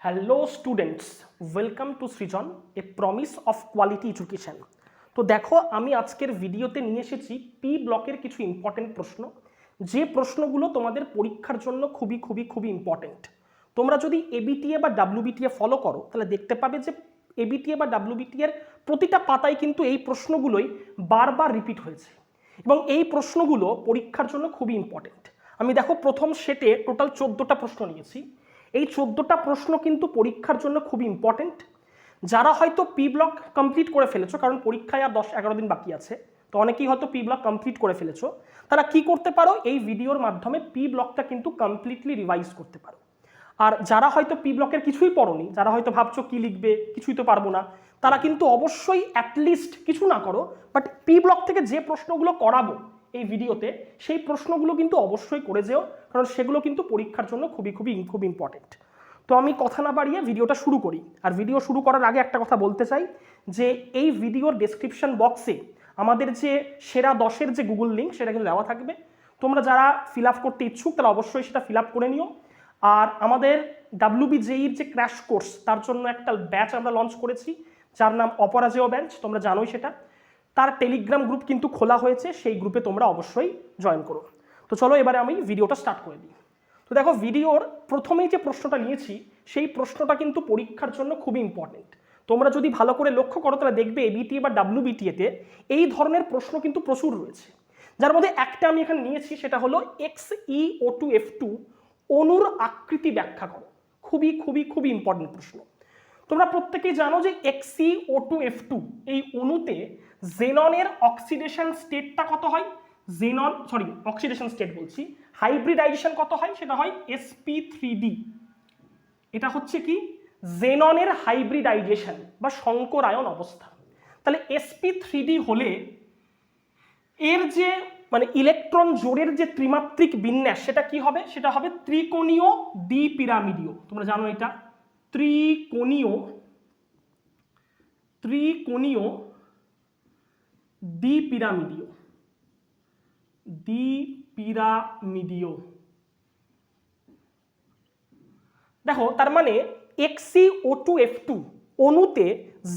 Hello students, welcome to Srijan, a promise of quality education. তো দেখো, আমি আজকের ভিডিওতে নিয়ে এসেছি পি ব্লকের কিছু ইম্পর্টেন্ট প্রশ্ন, যে প্রশ্নগুলো তোমাদের পরীক্ষার জন্য খুবই খুবই খুবই ইম্পর্টেন্ট। তোমরা যদি এবিটিএ বা ডাব্লিউবিটিএ ফলো করো তাহলে দেখতে পাবে যে এবিটিএ বা ডাব্লিউবিটিএ এর প্রতিটা পাতায় কিন্তু এই প্রশ্নগুলোই বারবার রিপিট হয়েছে এবং এই প্রশ্নগুলো পরীক্ষার জন্য খুবই ইম্পর্টেন্ট। আমি দেখো প্রথম সেটে টোটাল 14টা প্রশ্ন নিয়েছি। এই 14টা প্রশ্ন কিন্তু পরীক্ষার জন্য খুবই ইম্পর্টেন্ট। যারা হয়তো পি ব্লক কমপ্লিট করে ফেলেছো, কারণ পরীক্ষায় আর 10-11 দিন বাকি আছে, তো অনেকেই হয়তো পি ব্লক কমপ্লিট করে ফেলেছো, তারা কি করতে পারো, এই ভিডিওর মাধ্যমে পি ব্লকটা কিন্তু কমপ্লিটলি রিভাইজ করতে পারো। আর যারা হয়তো পি ব্লকের কিছুই পড়োনি, যারা হয়তো ভাবছো কি লিখবে, কিছুই তো পারবো না, তারা কিন্তু অবশ্যই অ্যাটলিস্ট কিছু না করো, বাট পি ব্লক থেকে যে প্রশ্নগুলো করাবো এই ভিডিওতে সেই প্রশ্নগুলো কিন্তু অবশ্যই করে যেও, কারণ সেগুলো কিন্তু পরীক্ষার জন্য খুব ইম্পর্টেন্ট। তো আমি কথা না বাড়িয়ে ভিডিওটা শুরু করি। আর ভিডিও শুরু করার আগে একটা কথা বলতে চাই যে এই ভিডিওর ডেসক্রিপশন বক্সে আমাদের যে সেরা 10-এর যে গুগল লিঙ্ক সেটা কিন্তু দেওয়া থাকবে। তোমরা যারা ফিল আপ করতে ইচ্ছুক তারা অবশ্যই সেটা ফিল আপ করে নিও। আর আমাদের WBJER যে ক্র্যাশ কোর্স, তার জন্য একটা ব্যাচ আমরা লঞ্চ করেছি যার নাম অপরাজেয় ব্যাচ, তোমরা জানোই সেটা। তার টেলিগ্রাম গ্রুপ কিন্তু খোলা হয়েছে, সেই গ্রুপে তোমরা অবশ্যই জয়েন করো। তো চলো এবারে আমি ভিডিওটা স্টার্ট করে দিই। তো দেখো, ভিডিওর প্রথমেই যে প্রশ্নটা নিয়েছি সেই প্রশ্নটা কিন্তু পরীক্ষার জন্য খুবই ইম্পর্টেন্ট। তোমরা যদি ভালো করে লক্ষ্য করো তাহলে দেখবে এবিটিএ বা ডাব্লিউবিটিএতে এই ধরনের প্রশ্ন কিন্তু প্রচুর রয়েছে, যার মধ্যে একটা আমি এখানে নিয়েছি, সেটা হলো XeO2F2 অণুর আকৃতি ব্যাখ্যা করো। খুবই ইম্পর্টেন্ট প্রশ্ন। তোমরা প্রত্যেকেই জানো যে XeO2F2 এই অণুতে জেননের অক্সিডেশন স্টেটটা কত হয়, অক্সিডেশন স্টেট বলছি, হাইব্রিডাইজেশন কত হয়, সেটা হয় sp3d। এটা হচ্ছে কি জেননের হাইব্রিডাইজেশন বা সংকরায়ন অবস্থা। তাহলে sp3d হলে এর যে ইলেকট্রন জোড়ের যে ত্রিমাত্রিক বিন্যাস সেটা কি হবে, সেটা হবে ত্রিকোণীয় দ্বিপিরামিডীয়। তোমরা জানো এটা ত্রিকোণীয় দ্বিপিরামিডীয়। দেখো, তার মানে XeO2F2 অণুতে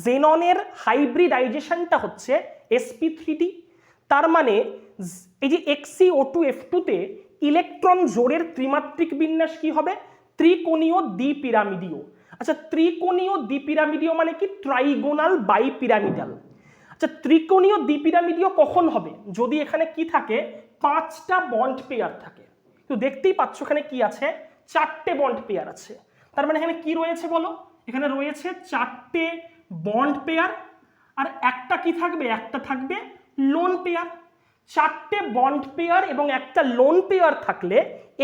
জেননের হাইব্রিডাইজেশনটা হচ্ছে sp3d। তার মানে এই যে XeO2F2 তে ইলেকট্রন জোড়ের ত্রিমাত্রিক বিন্যাস কি হবে, ত্রিকোণীয় দ্বিপিরামিডীয়। আচ্ছা, ত্রিকোণীয় দ্বিপিরামিডীয় মানে কি, ট্রাইগোনাল বাইপিরামিডাল। আচ্ছা, ত্রিকোণীয় দ্বিপিরামিডীয় কখন হবে, যদি এখানে কি থাকে, 5টা বন্ড পেয়ার থাকে। তো দেখতেই পাচ্ছ এখানে কি আছে, 4টে বন্ড পেয়ার আছে। তার মানে এখানে কি রয়েছে বলো, এখানে রয়েছে 4টে বন্ড পেয়ার, আর একটা কি থাকবে, একটা থাকবে লোন পেয়ার। 4টে বন্ড পেয়ার এবং একটা লোন পেয়ার থাকলে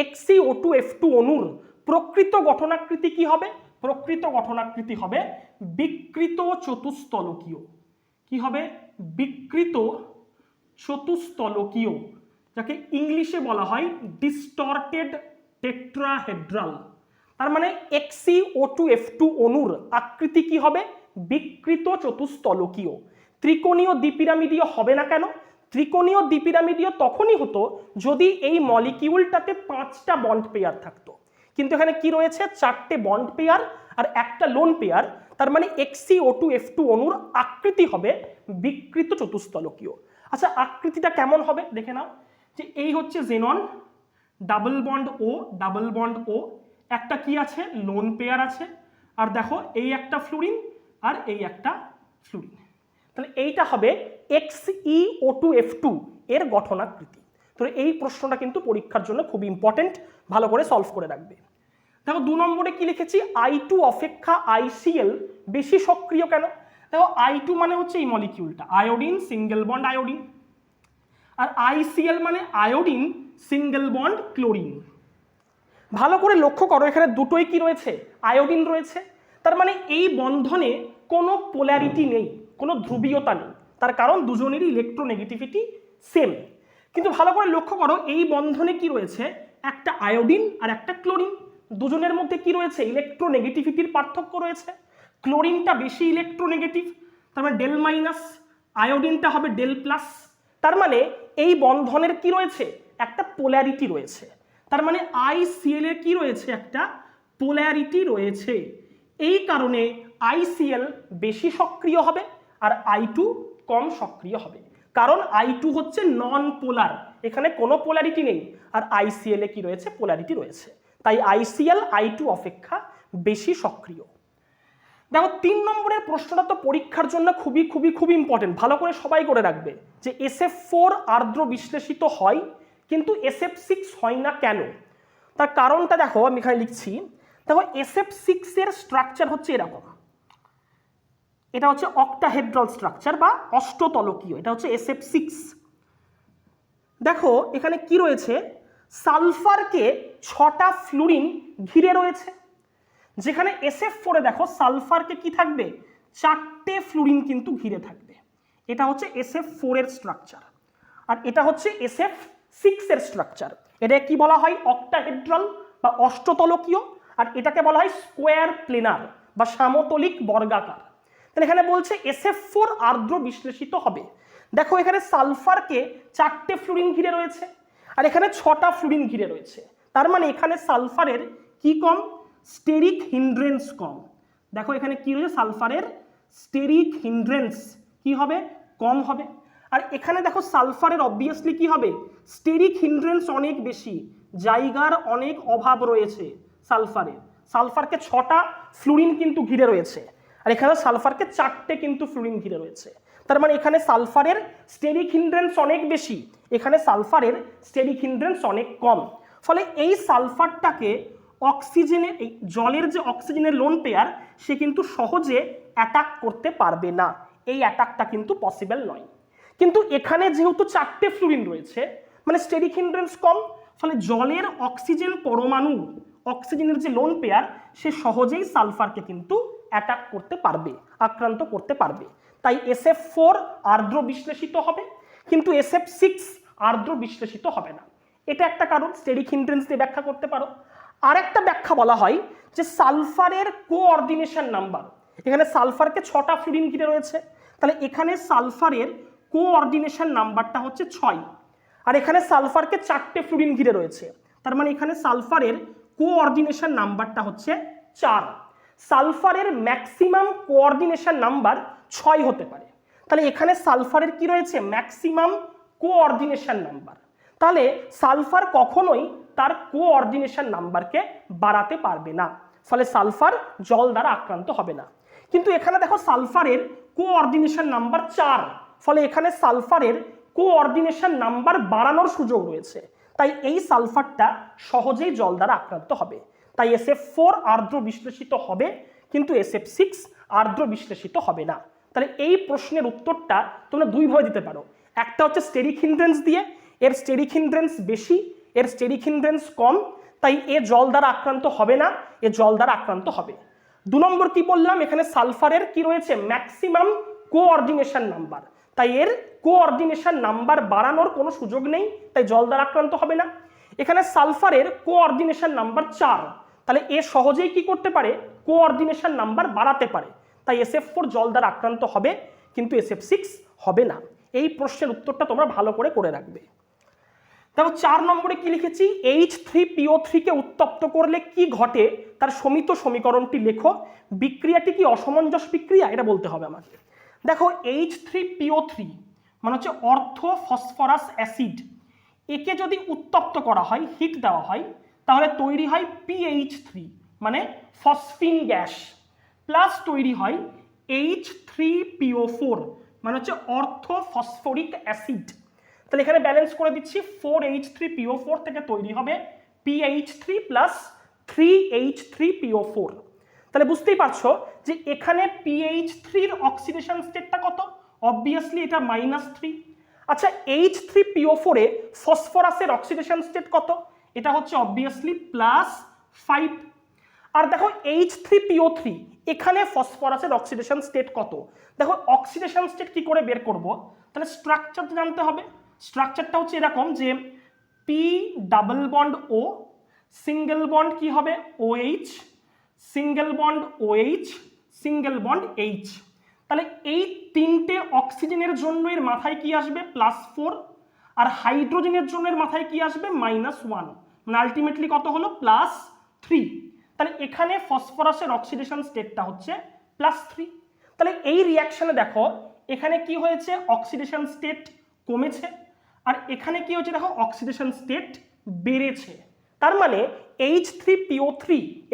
XeO2F2 অণুর প্রকৃত গঠনাকৃতি কি হবে, প্রকৃত গঠনাকৃতি হবে বিকৃত চতুস্তলকীয়। কি হবে, বিকৃত চতুস্তলকীয়, যাকে ইংলিশে বলা হয় ডিস্টর্টেড টেট্রাহেড্রাল। তার মানে XeO2F2 অণুর আকৃতি কি হবে, বিকৃত চতুস্তলকীয়। ত্রিকোণীয় দ্বিপিরামিডীয় হবে না কেন, ত্রিকোণীয় দ্বিপিরামিডীয় তখনই হতো যদি এই মলিকিউলটাতে 5টা বন্ড পেয়ার থাকতো, কিন্তু এখানে কি রয়েছে, 4টে বন্ড পেয়ার আর একটা লোন পেয়ার। তার মানে XeO2F2 অণুর আকৃতি হবে বিকৃত চতুস্তলকীয়। আচ্ছা, আকৃতিটা কেমন হবে দেখে নাও, যে এই হচ্ছে জেনন, ডাবল বন্ড ও, একটা কি আছে, লোন পেয়ার আছে, আর দেখো এই একটা ফ্লুরিন আর এই একটা ফ্লুরিন। তাহলে এইটা হবে XeO2F2 এর গঠনাকৃতি। তো এই প্রশ্নটা কিন্তু পরীক্ষার জন্য খুব ইম্পর্টেন্ট, ভালো করে সলভ করে রাখবে। দেখো 2 নম্বরে কি লিখেছি, I2 অপেক্ষা ICl বেশি সক্রিয় কেন। দেখো I2 মানে হচ্ছে এই মলিকিউলটা, আয়োডিন সিঙ্গেল বন্ড আয়োডিন, আর ICl মানে আয়োডিন সিঙ্গেল বন্ড ক্লোরিন। ভালো করে লক্ষ্য করো, এখানে দুটোই কি রয়েছে, আয়োডিন রয়েছে। তার মানে এই বন্ধনে কোনো পোলারিটি নেই, কোনো ধ্রুবীয়তা নেই, তার কারণ দুজনেরই ইলেকট্রোনেগেটিভিটি সেম। কিন্তু ভালো করে লক্ষ্য করো, এই বন্ধনে কি রয়েছে, একটা আয়োডিন আর একটা ক্লোরিন, দুজনের মধ্যে কি রয়েছে, ইলেকট্রোনেগেটিভিটির পার্থক্য রয়েছে। ক্লোরিনটা বেশি ইলেকট্রোনেগেটিভ, তার মানে ডেল মাইনাস, আয়োডিনটা হবে ডেল প্লাস। তার মানে এই বন্ধনের কি রয়েছে, একটা পোলারিটি রয়েছে। তার মানে ICl এর কি রয়েছে, একটা পোলারিটি রয়েছে। এই কারণে ICl বেশি সক্রিয় হবে আর I2 কম সক্রিয় হবে, কারণ I2 হচ্ছে নন পোলার, এখানে কোনো পোলারিটি নেই, আর ICl এ কি রয়েছে, পোলারিটি রয়েছে, তাই ICl I2 অপেক্ষা বেশি সক্রিয়। দেখো 3 নম্বরের প্রশ্নটা তো পরীক্ষার জন্য খুবই খুবই খুবই ইম্পর্টেন্ট, ভালো করে সবাই করে রাখবে যে SF4 আর্দ্র বিশ্লেষিত হয় কিন্তু SF6 হয় না কেন। তার কারণটা দেখো আমি এখানে লিখছি, দেখো SF6 এর স্ট্রাকচার হচ্ছে এরকম, এটা হচ্ছে অক্টাহেড্রাল স্ট্রাকচার বা অষ্টতলকীয়, এটা হচ্ছে SF6। দেখো এখানে কি রয়েছে, সালফারকে 6টা ফ্লুরিন ঘিরে রয়েছে, যেখানে SF4 এ দেখো সালফারকে কি থাকবে, 4টে ফ্লুরিন কিন্তু ঘিরে থাকবে। এটা হচ্ছে SF4 এর স্ট্রাকচার, আর এটা হচ্ছে SF6 এর স্ট্রাকচার। এটা কি বলা হয়, অক্টাহেড্রাল বা অষ্টতলকীয়, আর এটাকে বলা হয় স্কোয়ার প্লেনার বা সমতলিক বর্গাকার। তাহলে এখানে বলছে SF4 আর্দ্র বিশ্লেষিত হবে। দেখো এখানে সালফারকে 4টে ফ্লুরিন ঘিরে রয়েছে আর এখানে 6টা ফ্লুরিন ঘিরে রয়েছে, তার মানে এখানে সালফারের কি কম, স্টেরিক হিন্ড্রেন্স কম। দেখো এখানে কি রয়েছে, সালফারের স্টেরিক হিন্ড্রেন্স কি হবে, কম হবে। আর এখানে দেখো সালফারের অবভিয়াসলি কি হবে, স্টেরিক হিন্ড্রেন্স অনেক বেশি, জায়গার অনেক অভাব রয়েছে সালফারের, সালফারকে 6টা ফ্লুরিন কিন্তু ঘিরে রয়েছে আর এখানে সালফারকে 4টে কিন্তু ফ্লুরিন ঘিরে রয়েছে, তার মানে এখানে সালফারের স্টেরিক হিন্ড্রেন্স অনেক বেশি, এখানে সালফারের স্টেরিক হিন্ড্রেন্স অনেক কম। ফলে এই সালফারটাকে অক্সিজেনের, এই জলের যে অক্সিজেনের লোন পেয়ার, সে কিন্তু সহজে অ্যাটাক করতে পারবে না, এই অ্যাটাকটা কিন্তু পসিবল নয়। কিন্তু এখানে যেহেতু 4টে ফ্লুরিন রয়েছে মানে স্টেরিক হিন্ড্রেন্স কম, ফলে জলের অক্সিজেন পরমাণু, অক্সিজেনের যে লোন পেয়ার, সে সহজেই সালফারকে কিন্তু অ্যাটাক করতে পারবে, আক্রান্ত করতে পারবে। তাই SF4 আর্দ্র বিশ্লেষিত হবে কিন্তু SF6 আর্দ্র বিশ্লেষিত হবে না, এটা একটা কারণ, স্টেরিক হিন্ড্রেন্স দিয়ে ব্যাখ্যা করতে পারো। আর একটা ব্যাখ্যা বলা হয় যে সালফারের কোঅর্ডিনেশন নাম্বার, এখানে সালফারকে 6টা ফ্লুরিন ঘিরে রয়েছে, তাহলে এখানে সালফারের কোঅর্ডিনেশন নাম্বারটা হচ্ছে 6, আর এখানে সালফারকে 4টে ফ্লুরিন ঘিরে রয়েছে, তার মানে এখানে সালফারের কোঅর্ডিনেশন নাম্বারটা হচ্ছে 4। সালফারের ম্যাক্সিমাম কোঅর্ডিনেশন নাম্বার 6 হতে পারে, তাহলে এখানে সালফারের কি রয়েছে, ম্যাক্সিমাম কোঅর্ডিনেশন নাম্বার, তাহলে সালফার কখনোই তার কোঅর্ডিনেশন নাম্বারকে বাড়াতে পারবে না, ফলে সালফার জল দ্বারা আক্রান্ত হবে না। কিন্তু এখানে দেখো সালফারের কোঅর্ডিনেশন নাম্বার 4, ফলে এখানে সালফারের কোঅর্ডিনেশন নাম্বার বাড়ানোর সুযোগ রয়েছে, তাই এই সালফারটা সহজেই জল দ্বারা আক্রান্ত হবে। তাই SF4 আর্দ্র বিশ্লেষিত হবে কিন্তু SF6 আর্দ্র বিশ্লেষিত হবে না। তাহলে এই প্রশ্নের উত্তরটা তোমরা দুইভাবে দিতে পারো, একটা হচ্ছে স্টেরিক হিন্ড্রেন্স দিয়ে, এর স্টেরিক হিন্ড্রেন্স বেশি, এর স্টেরিক হিন্ড্রেন্স কম, তাই এ জল দ্বারা আক্রান্ত হবে না, এ জল দ্বারা আক্রান্ত হবে। 2 নম্বর কি বললাম, এখানে সালফারের কি রয়েছে, ম্যাক্সিমাম কোঅর্ডিনেশন নাম্বার, তাই এর কোঅর্ডিনেশন নাম্বার বাড়ানোর কোনো সুযোগ নেই, তাই জল দ্বারা আক্রান্ত হবে না। এখানে সালফারের কোঅর্ডিনেশন নাম্বার 4, তাহলে এ সহজেই কি করতে পারে, কোঅর্ডিনেশন নাম্বার বাড়াতে পারে, তাই SF4 জল দ্বারা আক্রান্ত হবে কিন্তু SF6 হবে না। এই প্রশ্নের উত্তরটা তোমরা ভালো করে রাখবে। দেখো 4 নম্বরে কি লিখেছি, H3PO3 কে উত্তপ্ত করলে কি ঘটে তার সমিত সমীকরণটি লেখো, বিক্রিয়াটি কি অসমঞ্জস বিক্রিয়া, এটা বলতে হবে আমাকে। দেখো H3PO3 মানে হচ্ছে অর্থ ফসফরাস অ্যাসিড, একে যদি উত্তপ্ত করা হয়, হিট দেওয়া হয়, তাহলে তৈরি হয় PH3 মানে ফসফিন গ্যাস, প্লাস তৈরি হয় H3PO4 মানে হচ্ছে অর্থ ফসফরিক অ্যাসিড। তাহলে এখানে ব্যালেন্স করে দিচ্ছি, 4H3PO4 থেকে তৈরি হবে PH3 প্লাস 3H3PO4। তাহলে বুঝতেই পারছো যে এখানে PH3-র অক্সিডেশন স্টেটটা কত, অবভিয়াসলি এটা -3। আচ্ছা H3PO4 এ ফসফরাসের অক্সিডেশন স্টেট কত, এটা হচ্ছে অবভিয়াসলি +5। আর দেখো H3PO3 এখানে ফসফরাসের অক্সিডেশন স্টেট কত, দেখো অক্সিডেশন স্টেট কি করে বের করব, তাহলে স্ট্রাকচারটা জানতে হবে। স্ট্রাকচারটা হচ্ছে এরকম যে P double bond O, single bond কি হবে OH, single bond OH, single bond H। তাহলে এই 3টে অক্সিজেনের জন্য এর মাথায় কি আসবে +4, আর হাইড্রোজেনের জন্য এর মাথায় কি আসবে -1, মানে আলটিমেটলি কত হলো +3। তাহলে এখানে ফসফরাসের অক্সিডেশন স্টেটটা হচ্ছে +3। তাহলে এই রিয়াকশনে দেখো এখানে কি হয়েছে, অক্সিডেশন স্টেট কমেছে, আর এখানে কি হয়েছে দেখো অক্সিডেশন স্টেট বেড়েছে। তার মানে H3PO3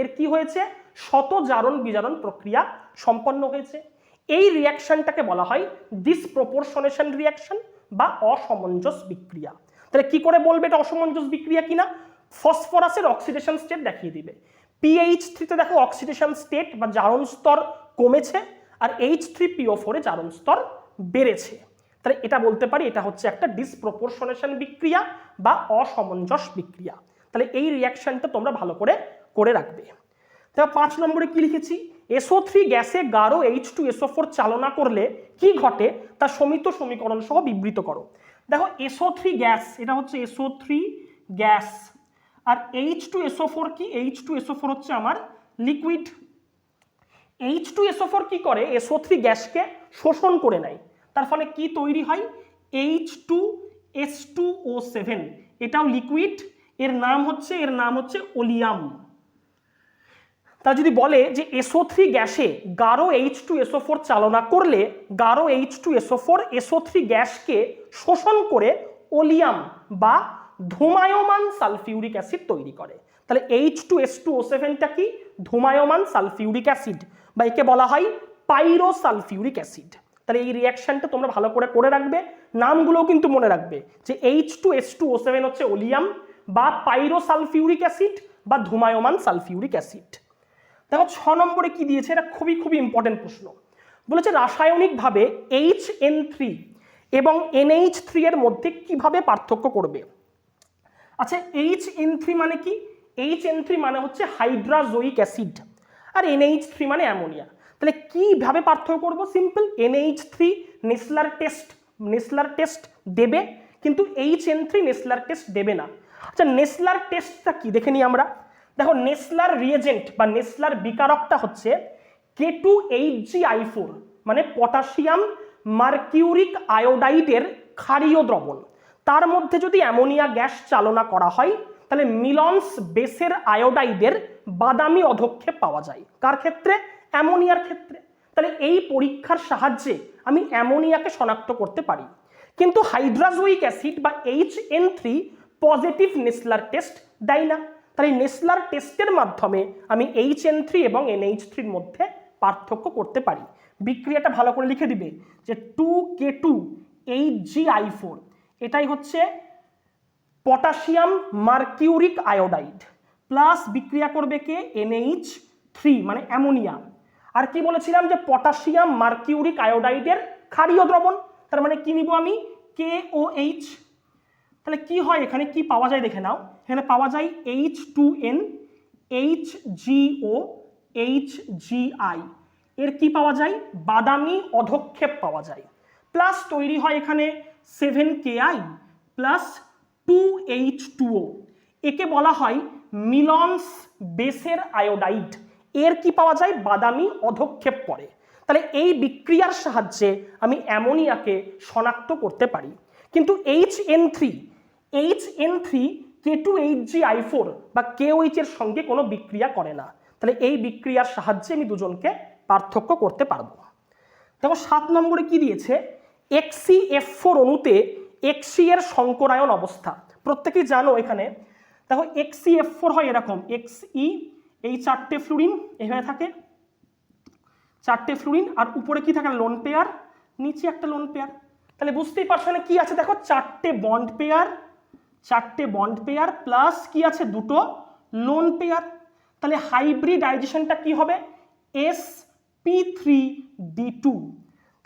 এর কি হয়েছে, শত জারণ বিজারণ প্রক্রিয়া সম্পন্ন হয়েছে। এই রিয়াকশনটাকে বলা হয় ডিসপ্রপোর্শনেশন রিয়াকশন বা অসমঞ্জস বিক্রিয়া। তাহলে কি করে বলবে এটা অসমঞ্জস বিক্রিয়া কিনা, ফসফরাসের অক্সিডেশন স্টেট দেখিয়ে দিবে। PH3 দেখো অক্সিডেশন স্টেট বা জারণ স্তর কমেছে, আর H3PO4 এ জারণ স্তর বেড়েছে। তাহলে এটা বলতে পারি এটা হচ্ছে একটা ডিসপ্রপোর্শনেশন বিক্রিয়া বা অসমঞ্জস বিক্রিয়া। তাহলে এই রিয়াকশনটা তোমরা ভালো করে করে রাখবে। তাহলে 5 নম্বরে কি লিখেছি, SO3 গ্যাসে গাঢ় H2SO4 চালনা করলে কি ঘটে তা সমিত সমীকরণ সহ বিবৃত করো। দেখো SO3 গ্যাস, এটা হচ্ছে SO3 গ্যাস, আর H2SO4 কি, H2SO4 হচ্ছে আমার লিকুইড। H2SO4 কি করে, SO3 গ্যাসকে শোষণ করে নেয়, তার ফলে কি তৈরি হয়, H2S2O7, এটাও লিকুইড, এর নাম হচ্ছে ওলিয়াম। তা যদি বলে যে SO3 গ্যাসে গাঢ় H2SO4 চালনা করলে গাঢ় H2SO4 SO3 গ্যাসকে শোষণ করে ওলিয়াম বা ধূমায়মান সালফিউরিক অ্যাসিড তৈরি করে। তাহলে H2S2O7টা কি, ধূমায়মান সালফিউরিক অ্যাসিড, বা একে বলা হয় পাইরোসালফিউরিক অ্যাসিড। তাহলে এই রিয়াকশনটা তোমরা ভালো করে করে রাখবে, নামগুলোও কিন্তু মনে রাখবে যে H2S2O7 হচ্ছে ওলিয়াম বা পাইরোসালফিউরিক অ্যাসিড বা ধূমায়মান সালফিউরিক অ্যাসিড। দেখো 6 নম্বরে কি দিয়েছে, এটা খুবই ইম্পর্টেন্ট প্রশ্ন। বলেছে রাসায়নিকভাবে HN3 এবং NH3 এর মধ্যে কিভাবে পার্থক্য করবে। আচ্ছা HN3 মানে কি, HN3 মানে হচ্ছে হাইড্রাজোয়িক অ্যাসিড, আর NH3 মানে অ্যামোনিয়া। তাহলে কিভাবে পার্থক্য করব, সিম্পল, NH3 নেসলার টেস্ট দেবে, কিন্তু HN3 নেসলার টেস্ট দেবে না। আচ্ছা নেসলার টেস্টটা কি দেখে নিই আমরা। দেখো নেসলার রিয়েজেন্ট বা নেসলার বিকারকটা হচ্ছে K2HgI4, মানে পটাশিয়াম মার্কিউরিক আয়োডাইডের ক্ষারীয় দ্রবণ। তার মধ্যে যদি অ্যামোনিয়া গ্যাস চালনা করা হয় তাহলে মিলন্স বেসের আয়োডাইডের বাদামি অধক্ষেপ পাওয়া যায়। কার ক্ষেত্রে, অ্যামোনিয়ার ক্ষেত্রে। তাহলে এই পরীক্ষার সাহায্যে আমি অ্যামোনিয়াকে শনাক্ত করতে পারি, কিন্তু হাইড্রাজোয়িক অ্যাসিড বা HN3 পজিটিভ নেসলার টেস্ট দেয় না। তাহলে নেসলার টেস্টের মাধ্যমে আমি HN3 এবং NH3 এর মধ্যে পার্থক্য করতে পারি। বিক্রিয়াটা ভালো করে লিখে দিবে যে 2K2HgI4, এটাই হচ্ছে পটাশিয়াম মার্কিউরিক আয়োডাইড, প্লাস বিক্রিয়া করবে কে, NH3 মানে অ্যামোনিয়া। আর কি বলেছিলাম যে পটাশিয়াম মার্কিউরিক আয়োডাইডের ক্ষারীয় দ্রবণ, তার মানে কি নিব আমি, KOH। তাহলে কি হয়, এখানে কি পাওয়া যায় দেখে নাও, এখানে পাওয়া যায় H2N HgO HgI, এর কি পাওয়া যায়, বাদামি অধক্ষেপ পাওয়া যায়, প্লাস তৈরি হয় এখানে 7Ki প্লাস 2H2O, একে বলা হয় মিলন্স বেসের আয়োডাইড, এর কি পাওয়া যায়, বাদামি অধক্ষেপ পড়ে। তাহলে এই বিক্রিয়ার সাহায্যে আমি অ্যামোনিয়াকে শনাক্ত করতে পারি, কিন্তু HN3 K2HgI4 বা KOH এর সঙ্গে কোনো বিক্রিয়া করে না। তাহলে এই বিক্রিয়ার সাহায্যে আমি দুজনকে পার্থক্য করতে পারবো। দেখো 7 নম্বরে কি দিয়েছে, XeF4 অণুতে Xe এর সংকরায়ন অবস্থা। প্রত্যেকেই জানো এখানে দেখো XeF4 হয় এরকম, Xe এই 4টে ফ্লুরিন এভাবে থাকে, 4টে ফ্লুরিন, আর উপরে কি থাকে, লোন পেয়ার, নিচে একটা লোন পেয়ার। তাহলে বুঝতেই পারছো না কি আছে, দেখো 4টে বন্ড পেয়ার প্লাস কি আছে, দুটো লোন পেয়ার। তাহলে হাইব্রিডাইজেশনটা কি হবে, sp3d2।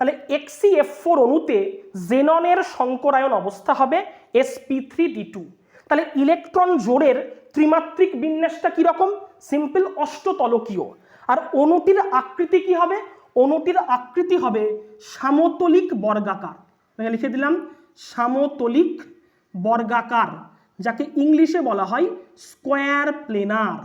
তাহলে XeF4 অণুতে জেননের সংকরায়ন অবস্থা হবে sp3d2। তাহলে ইলেকট্রন জোড়ের ত্রিমাত্রিক বিন্যাসটা কি রকম, সিম্পল অষ্টতলকীয়। আর অণুটির আকৃতি কি হবে, অণুটির আকৃতি হবে সমতলিক বর্গাকার। লিখে দিলাম সমতলিক বর্গাকার, যাকে ইংলিশে বলা হয় স্কোয়ার প্লেনার।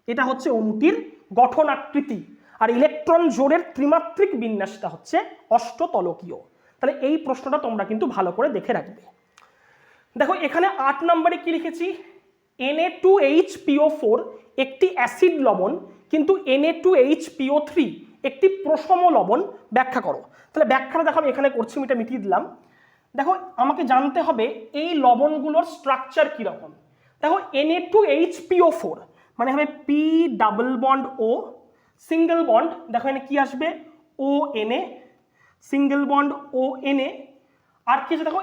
এটা হচ্ছে অণুটির গঠন আকৃতি, আর ইলেকট্রন জোড়ের ত্রিমাত্রিক বিন্যাসটা হচ্ছে অষ্টতলকীয়। তাহলে এই প্রশ্নটা তোমরা কিন্তু ভালো করে দেখে রাখবে। দেখো এখানে 8 নম্বরে কি লিখেছি, Na2HPO4 একটি অ্যাসিড লবণ কিন্তু Na2HPO3 একটি প্রশম লবণ ব্যাখ্যা করো। তাহলে ব্যাখ্যাটা দেখো আমি এখানে করছি, আমি এটা মিটিয়ে দিলাম। দেখো আমাকে জানতে হবে এই লবণগুলোর স্ট্রাকচার কীরকম। দেখো Na2HPO4 মানে হবে P double bond O single bond, দেখো এখানে কি আসবে ONA সিঙ্গেল বন্ড ONA, আর কি আছে দেখো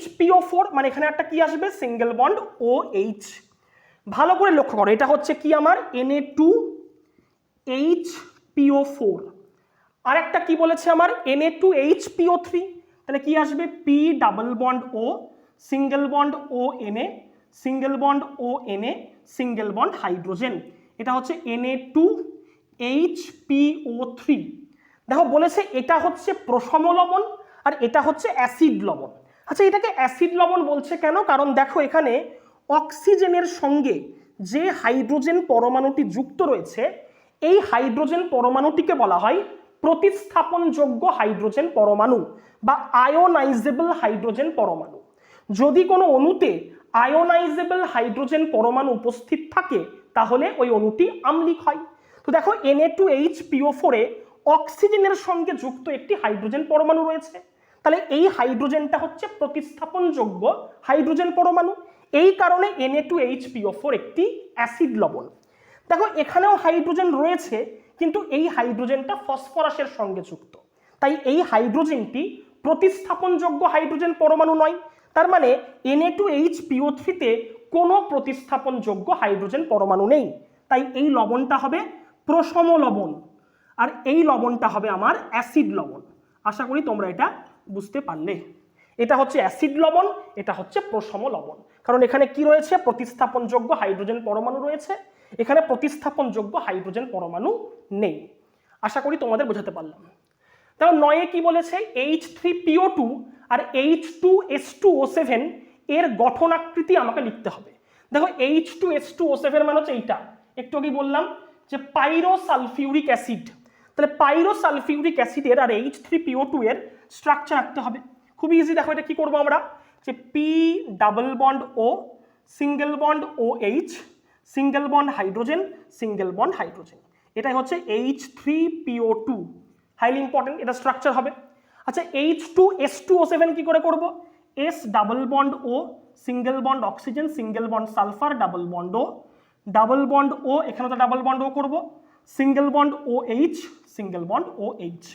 HPO4 মানে এখানে একটা কি আসবে সিঙ্গেল বন্ড OH। ভালো করে লক্ষ্য করো, এটা হচ্ছে কি আমার Na2HPO4, আর একটা কি বলেছে আমার Na2HPO3, তাহলে কি আসবে P double bond O single bond ONA single bond ONA single bond hydrogen, এটা হচ্ছে Na2HPO3। দেখো বলেছে এটা হচ্ছে প্রশম লবণ আর এটা হচ্ছে অ্যাসিড লবণ। আচ্ছা এটাকে অ্যাসিড লবণ বলছে কেন? কারণ দেখো এখানে অক্সিজেনের সঙ্গে যে হাইড্রোজেন পরমাণুটি যুক্ত রয়েছে এই হাইড্রোজেন পরমাণুটিকে বলা হয় প্রতিস্থাপনযোগ্য হাইড্রোজেন পরমাণু বা আয়োনাইজেবল হাইড্রোজেন পরমাণু। যদি কোনো অণুতে আয়োনাইজেবল হাইড্রোজেন পরমাণু উপস্থিত থাকে তাহলে ওই অণুটি আম্লিক হয়। তো দেখো Na2HPO4 এ অক্সিজেনের সঙ্গে যুক্ত একটি হাইড্রোজেন পরমাণু রয়েছে, তাহলে এই হাইড্রোজেনটা হচ্ছে প্রতিস্থাপনযোগ্য হাইড্রোজেন পরমাণু, এই কারণে Na2HPO4 একটি অ্যাসিড লবণ। দেখো এখানেও হাইড্রোজেন রয়েছে কিন্তু এই হাইড্রোজেনটা ফসফরাসের সঙ্গে যুক্ত, তাই এই হাইড্রোজেনটি প্রতিস্থাপনযোগ্য হাইড্রোজেন পরমাণু নয়। তার মানে Na2HPO3 তে কোনো প্রতিস্থাপনযোগ্য হাইড্রোজেন পরমাণু নেই, তাই এই লবণটা হবে প্রশম লবণ আর এই লবণটা হবে আমার অ্যাসিড লবণ। আশা করি তোমরা এটা বুঝতে পারলে। এটা হচ্ছে অ্যাসিড লবণ, এটা হচ্ছে প্রশম লবণ, কারণ এখানে কি রয়েছে প্রতিস্থাপনযোগ্য হাইড্রোজেন পরমাণু রয়েছে, এখানে প্রতিস্থাপনযোগ্য হাইড্রোজেন পরমাণু নেই। আশা করি তোমাদের বোঝাতে পারলাম। তাহলে 9 কি বলেছে H3PO2 আর H2S2O7 এর গঠনাকৃতি আমাকে লিখতে হবে। দেখো H2S2O7 মানে হচ্ছে এইটা, একটু আগে বললাম যে পাইরোসালফিউরিক অ্যাসিড, তাহলে পাইরোসালফিউরিক অ্যাসিডের আর H3PO2 এর স্ট্রাকচার রাখতে হবে। খুব ইজি, দেখো এটা কি করবো আমরা, যে P double bond O single bond OH single bond hydrogen single bond hydrogen, এটাই হচ্ছে H3PO2, হাইলি ইম্পর্টেন্ট, এটা স্ট্রাকচার হবে। আচ্ছা H2S2O7 কি করে করব, S double bond O single bond oxygen single bond sulphur double bond O এখানে তো ডাবল বন্ড ও করবো single bond OH single bond OH,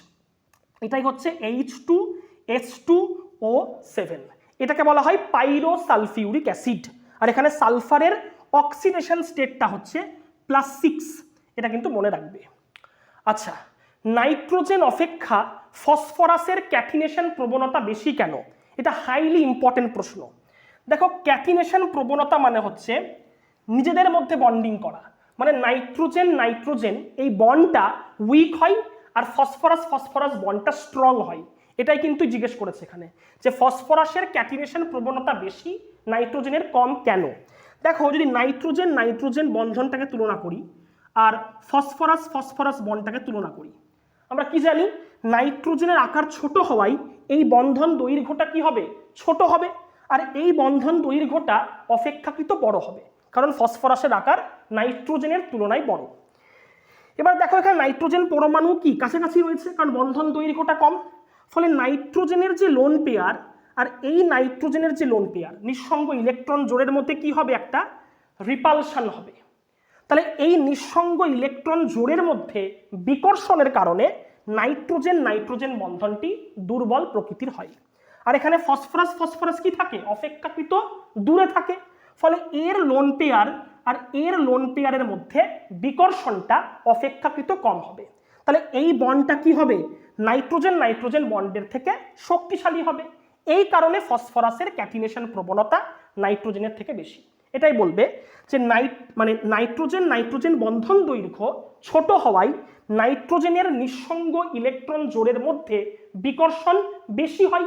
এটাই হচ্ছে H2S2O7। এটাকে বলা হয় পাইরোসালফিউরিক অ্যাসিড, আর এখানে সালফারের অক্সিডেশন স্টেটটা হচ্ছে +6, এটা কিন্তু মনে রাখবে। আচ্ছা নাইট্রোজেন অপেক্ষা ফসফরাসের ক্যাটিনেশন প্রবণতা বেশি কেন? এটা হাইলি ইম্পর্টেন্ট প্রশ্ন। দেখো ক্যাটিনেশন প্রবণতা মানে হচ্ছে নিজেদের মধ্যে বন্ডিং করা, মানে নাইট্রোজেন এই বন্ডটা উইক হয় আর ফসফরাস বন্ডটা স্ট্রং হয়, এটাই কিন্তু জিজ্ঞেস করেছে এখানে যে ফসফরাসের ক্যাটিনেশন প্রবণতা বেশি নাইট্রোজেনের কম কেন। দেখো যদি নাইট্রোজেন বন্ধনটাকে তুলনা করি আর ফসফরাস বন্ডটাকে তুলনা করি, আমরা কি জানি নাইট্রোজেনের আকার ছোট হওয়ায় এই বন্ধন দৈর্ঘ্যটা কি হবে ছোট হবে, আর এই বন্ধন দৈর্ঘ্যটা অপেক্ষাকৃত বড় হবে কারণ ফসফরাসের আকার নাইট্রোজেনের তুলনায় বড়। এবার দেখো এখানে নাইট্রোজেন পরমাণু কি কাছাকাছি রয়েছে কারণ বন্ধন দৈর্ঘ্যটা কম, ফলে নাইট্রোজেনের যে লোন পেয়ার আর এই নাইট্রোজেনের যে লোন পেয়ার নিঃসঙ্গ ইলেকট্রন জোড়ের মধ্যে কি হবে একটা রিপালশন হবে, তাহলে এই নিঃসঙ্গ ইলেকট্রন জোড়ের মধ্যে বিকর্ষণের কারণে নাইট্রোজেন বন্ধনটি দুর্বল প্রকৃতির হয়, আর এখানে ফসফরাস কি থাকে অপেক্ষাকৃত দূরে থাকে, ফলে এর লোন পেয়ার আর এর লোন পেয়ারের মধ্যে বিকর্ষণটা অপেক্ষাকৃত কম হবে, তাহলে এই বন্ডটা কি হবে নাইট্রোজেন বন্ডের থেকে শক্তিশালী হবে, এই কারণে ফসফরাসের ক্যাটিনেশন প্রবণতা নাইট্রোজেনের থেকে বেশি। এটাই বলবে যে নাইট্রোজেন বন্ধন দৈর্ঘ্য ছোট হওয়ায় নাইট্রোজেনের নিঃসঙ্গ ইলেকট্রন জোড়ের মধ্যে বিকর্ষণ বেশি হয়,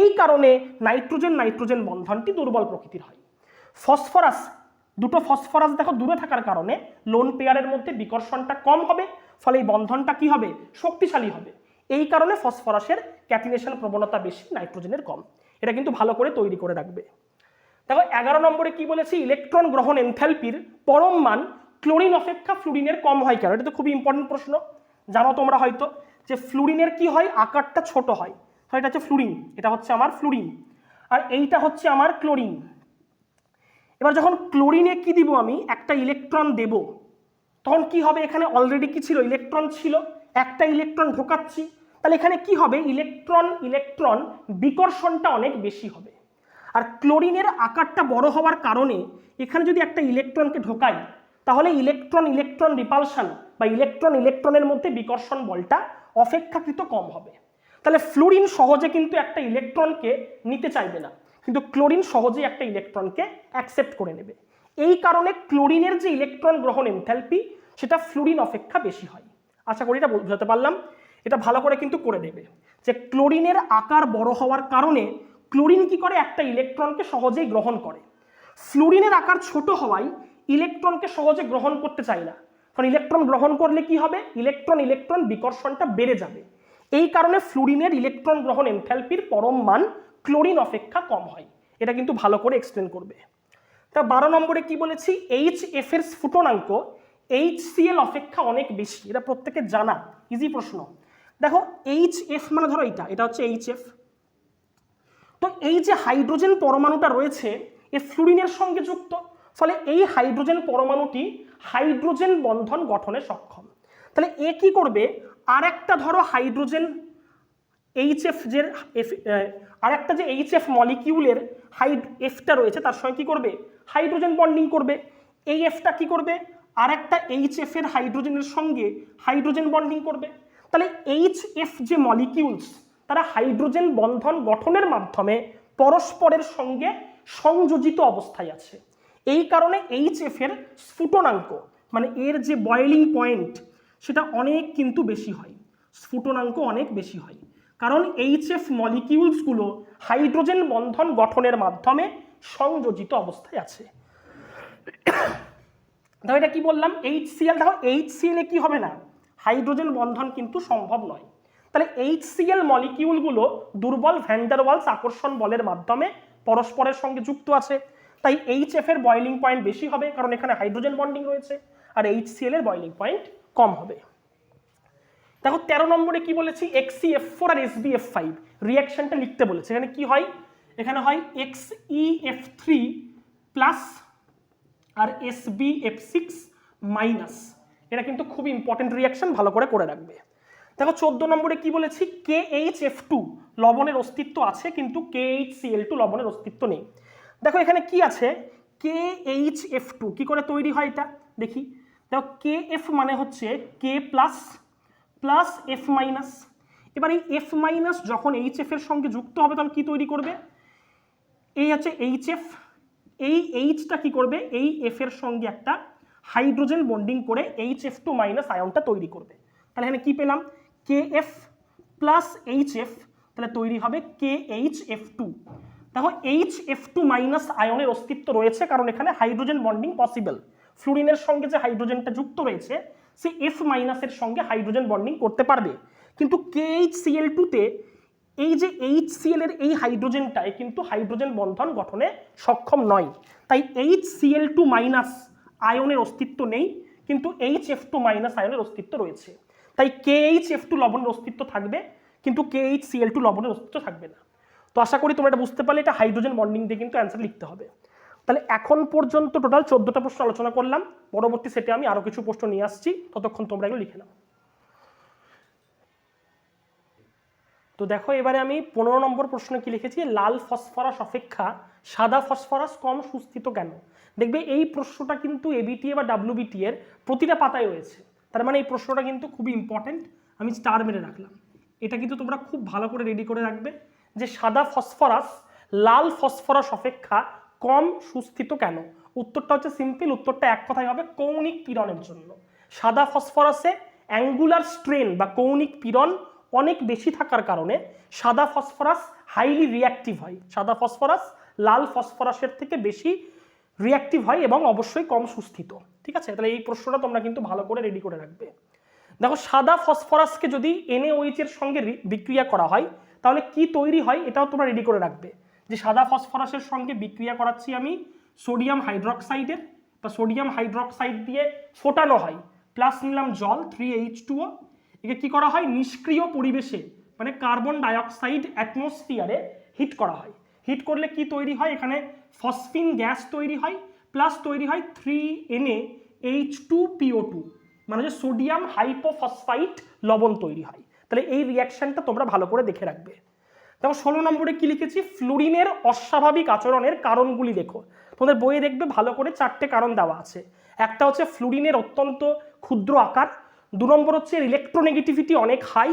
এই কারণে নাইট্রোজেন বন্ধনটি দুর্বল প্রকৃতির হয়। দুটো ফসফরাস দেখো দূরে থাকার কারণে লোন পেয়ারের মধ্যে বিকর্ষণটা কম হবে, ফলে এই বন্ধনটা কি হবে শক্তিশালী হবে, এই কারণে ফসফরাসের ক্যাটিনেশন প্রবণতা বেশি নাইট্রোজেনের কম, এটা কিন্তু ভালো করে তৈরি করে রাখবে। দেখো 11 নম্বরে কি বলেছি ইলেকট্রন গ্রহণ এনথালপির পরম মান ক্লোরিন অপেক্ষা ফ্লুরিনের কম হয় কেন? এটা তো খুবই ইম্পর্টেন্ট প্রশ্ন, জানো তোমরা হয়তো যে ফ্লুরিনের কি হয়, আকারটা ছোট হয়। তো এটা হচ্ছে ফ্লুরিন, এটা হচ্ছে আমার ফ্লুরিন, আর এইটা হচ্ছে আমার ক্লোরিন। এবার যখন ক্লোরিনে কি দিব, আমি একটা ইলেকট্রন দেব, তখন কি হবে, এখানে অলরেডি কি ছিল, ইলেকট্রন ছিল, একটা ইলেকট্রন ঢোকাচ্ছি, তাহলে এখানে কি হবে, ইলেকট্রন ইলেকট্রন বিকর্ষণটা অনেক বেশি হবে। আর ক্লোরিনের আকারটা বড় হওয়ার কারণে এখানে যদি একটা ইলেকট্রনকে ঢোকাই, তাহলে ইলেকট্রন ইলেকট্রন রিপালশন বা ইলেকট্রন ইলেকট্রনের মধ্যে বিকর্ষণ বলটা অপেক্ষাকৃত কম হবে। তাহলে ফ্লুরিন সহজে কিন্তু একটা ইলেকট্রনকে নিতে চাইবে না, কিন্তু ক্লোরিন সহজেই একটা ইলেকট্রনকে অ্যাকসেপ্ট করে নেবে। এই কারণে ক্লোরিনের যে ইলেকট্রন গ্রহণ এনথালপি সেটা ফ্লুরিন অপেক্ষা বেশি হয়। আশা করি এটা বোঝাতে পারলাম। এটা ভালো করে কিন্তু করে দেবে যে ক্লোরিনের আকার বড় হওয়ার কারণে ক্লোরিন কি করে, একটা ইলেকট্রনকে সহজেই গ্রহণ করে। ফ্লুরিনের আকার ছোট হওয়ায় ইলেকট্রনকে সহজে গ্রহণ করতে চায় না, কারণ ইলেকট্রন গ্রহণ করলে কি হবে, ইলেকট্রন ইলেকট্রন বিকর্ষণটা বেড়ে যাবে। এই কারণে ফ্লুরিনের ইলেকট্রন গ্রহণ এনথালপির পরম মান ক্লোরিন অপেক্ষা কম হয়। এটা কিন্তু ভালো করে এক্সপ্লেন করবে। তা 12 নম্বরে কি বলেছি, HF এর স্ফুটনাঙ্ক HCl অপেক্ষা অনেক বেশি। এটা প্রত্যেকের জানা, ইজি প্রশ্ন। দেখো HF মানে ধরো এটা হচ্ছে HF। তো এই যে হাইড্রোজেন পরমাণুটা রয়েছে এ ফ্লুরিনের সঙ্গে যুক্ত, ফলে এই হাইড্রোজেন পরমাণুটি হাইড্রোজেন বন্ধন গঠনে সক্ষম। তাহলে এ কি করবে, আর একটা ধরো হাইড্রোজেন HF যে আর একটা যে HF মলিকিউলের এফটা রয়েছে তার সঙ্গে কি করবে, হাইড্রোজেন বন্ডিং করবে। এই এফটা কি করবে, আর একটা HF এর হাইড্রোজেনের সঙ্গে হাইড্রোজেন বন্ডিং করবে। তাহলে HF যে মলিকিউলস তারা হাইড্রোজেন বন্ধন গঠনের মাধ্যমে পরস্পরের সঙ্গে সংযোজিত অবস্থায় আছে। এই কারণে HF এর স্ফুটনাঙ্ক মানে এর যে বয়েলিং পয়েন্ট সেটা অনেক কিন্তু বেশি হয়, স্ফুটনাঙ্ক অনেক বেশি হয়, কারণ HF মলিকিউলসগুলো হাইড্রোজেন বন্ধন গঠনের মাধ্যমে সংযোজিত অবস্থায় আছে। দেখো এটা কি বললাম, HCl, দেখো HCl এ কি হবে না, হাইড্রোজেন বন্ধন কিন্তু সম্ভব নয়। তাহলে HCl মলিকিউলগুলো দুর্বল ভ্যান ডার ওয়ালস আকর্ষণ বলের মাধ্যমে পরস্পরের সঙ্গে যুক্ত আছে, তাই HF এর বয়েলিং পয়েন্ট বেশি হবে, কারণ এখানে হাইড্রোজেন বন্ডিং রয়েছে, আর HCl এর বয়েলিং পয়েন্ট কম হবে। দেখো 13 নম্বরে কি বলেছি, XeF4 আর SbF5 রিঅ্যাকশনটা লিখতে বলেছে। এখানে কি হয়, এখানে হয় XeF3 প্লাস আর SbF6 মাইনাস। এটা কিন্তু খুব ইম্পর্টেন্ট রিঅ্যাকশন, ভালো করে রাখবে। দেখো 14 নম্বরে কি বলেছি, KHF2 লবণের অস্তিত্ব আছে, কিন্তু KHCl2 লবণের অস্তিত্ব নেই। দেখো এখানে কি আছে, KHF2 কি করে তৈরি হয় এটা দেখি। দেখো KF মানে হচ্ছে K plus plus F minus. এবার এই F মাইনাস যখন HF এর সঙ্গে যুক্ত হবে তখন কি তৈরি করবে, এই হচ্ছে HF, এই Hটা কি করবে, এই F এর সঙ্গে একটা হাইড্রোজেন বন্ডিং করে HF2 মাইনাস আয়নটা তৈরি করবে। তাহলে এখানে কি পেলাম, KF প্লাস HF, তাহলে তৈরি হবে KHF2। দেখো HF2 মাইনাস আয়নের অস্তিত্ব রয়েছে, কারণ এখানে হাইড্রোজেন বন্ডিং পসিবল। ফ্লুরিনের সঙ্গে যে হাইড্রোজেনটা যুক্ত রয়েছে সে F মাইনাসের সঙ্গে হাইড্রোজেন বন্ডিং করতে পারবে, কিন্তু KHCl2-তে এই যে HCl এর এই হাইড্রোজেনটাই কিন্তু হাইড্রোজেন বন্ধন গঠনে সক্ষম নয়, তাই HCl2 মাইনাস আয়নের অস্তিত্ব নেই, কিন্তু HF2 মাইনাস আয়নের অস্তিত্ব রয়েছে। তাই KHF2 লবণের অস্তিত্ব থাকবে, কিন্তু KHCl2 লবণের অস্তিত্ব থাকবে না। তো আশা করি তোমরা এটা বুঝতে পারলে, এটা হাইড্রোজেন বন্ডিং দিয়ে কিন্তু অ্যান্সার লিখতে হবে। তাহলে এখন পর্যন্ত টোটাল 14টা প্রশ্ন আলোচনা করলাম, পরবর্তী সেটে আমি আরো কিছু প্রশ্ন নিয়ে আসছি, ততক্ষণ তোমরা এগুলো লিখে নাও। তো দেখো এবারে আমি 15 নম্বর প্রশ্ন কি লিখেছি, লাল ফসফরাস অপেক্ষা সাদা ফসফরাস কম সুস্থিত কেন। দেখবে এই প্রশ্নটা কিন্তু এবিটিএ বা ডাব্লিউবিটি এর প্রতিটা পাতায় রয়েছে, তার মানে এই প্রশ্নটা কিন্তু খুবই ইম্পর্টেন্ট, আমি স্টার মেরে রাখলাম। এটা কিন্তু তোমরা খুব ভালো করে রেডি করে রাখবে যে সাদা ফসফরাস লাল ফসফরাস অপেক্ষা কম সুস্থিত কেন। উত্তরটা হচ্ছে সিম্পল, উত্তরটা এক কথায় হবে কৌণিক পীড়নের জন্য। সাদা ফসফরাসে অ্যাঙ্গুলার স্ট্রেন বা কৌণিক পীড়ন অনেক বেশি থাকার কারণে সাদা ফসফরাস হাইলি রিঅ্যাক্টিভ হয়। সাদা ফসফরাস লাল ফসফরাসের থেকে বেশি রিঅ্যাক্টিভ হয় এবং অবশ্যই কম সুস্থিত। ঠিক আছে, তাহলে এই প্রশ্নটা তোমরা কিন্তু ভালো করে রেডি করে রাখবে। দেখো সাদা ফসফরাসকে যদি NaOH এর সঙ্গে বিক্রিয়া করা হয় তাহলে কি তৈরি হয়, এটাও তোমরা রেডি করে রাখবে যে সাদা ফসফরাসের সঙ্গে বিক্রিয়া করাচ্ছি আমি সোডিয়াম হাইড্রোক্সাইডের বা সোডিয়াম হাইড্রোক্সাইড দিয়ে ফোটানো হয়, প্লাস নিলাম জল 3H2O, একে কি করা হয় নিষ্ক্রিয় পরিবেশে মানে কার্বন ডাইঅক্সাইড অ্যাটমসফিয়ারে হিট করা হয়। হিট করলে কি তৈরি হয়, এখানে ফসফিন গ্যাস তৈরি হয়, প্লাস তৈরি হয় 3NaH2PO2, মানে যে সোডিয়াম হাইপোফসফাইট লবণ তৈরি হয়। তাহলে এই রিয়াকশনটা তোমরা ভালো করে দেখে রাখবে। দেখো 16 নম্বরে কি লিখেছি, ফ্লুরিনের অস্বাভাবিক আচরণের কারণগুলি দেখো। তোমাদের বইয়ে দেখবে ভালো করে 4টে কারণ দেওয়া আছে। একটা হচ্ছে ফ্লুরিনের অত্যন্ত ক্ষুদ্র আকার, 2 নম্বর হচ্ছে এর ইলেকট্রোনেগেটিভিটি অনেক হাই,